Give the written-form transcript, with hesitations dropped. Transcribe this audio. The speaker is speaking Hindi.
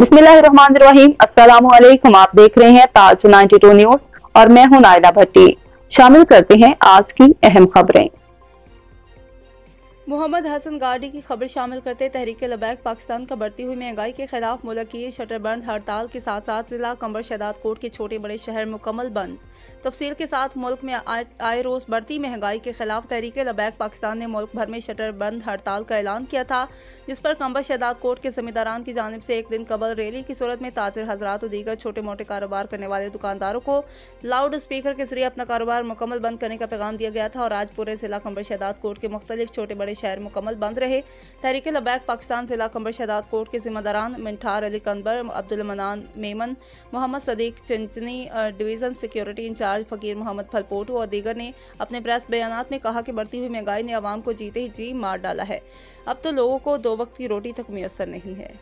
बिस्मिल्लाहिर्रहमानिर्रहीम। अस्सलामुअलैकुम। आप देख रहे हैं ताज 92 न्यूज और मैं हूं नायला भट्टी। शामिल करते हैं आज की अहम खबरें। मोहम्मद हसन गार्डी की खबर शामिल करते तहरीक लबैक पाकिस्तान का बढ़ती हुई महंगाई के खिलाफ मुल्क की शटरबंद हड़ताल के साथ साथ जिला कंबर शहदाद कोट के छोटे बड़े शहर मुकम्मल बंद। तफसील के साथ मुल्क में आए रोज बढ़ती महंगाई के खिलाफ तहरीक लबैक पाकिस्तान ने मुल्क भर में शटरबंद हड़ताल का ऐलान किया था, जिस पर कंबर शहदाद कोट के जिम्मेदारान की जानिब से एक दिन कबल रैली की सूरत में ताजिर हजरात और दीगर छोटे मोटे कारोबार करने वाले दुकानदारों को लाउड स्पीकर के जरिए अपना कारोबार मुकम्मल बंद करने का पैगाम दिया गया था और आज पूरे जिला कंबर शहदाद कोट के मुख्तलिफ छोटे बड़े शहर मुकम्मल बंद रहे। तहरीक लबैक पाकिस्तान जिला कंबर शहदाद कोट के जिम्मेदारान मिंठार Ali Kambar, Abdul Manan Memon, Mohammed Sadiq Chinchni, division security incharge Fakir Mohammed फलपोटू और दीगर ने अपने प्रेस बयानात में कहा कि बढ़ती हुई महंगाई ने आवाम को जीते ही जी मार डाला है। अब तो लोगों को 2 वक्त की रोटी तक मुयस्सर नहीं है।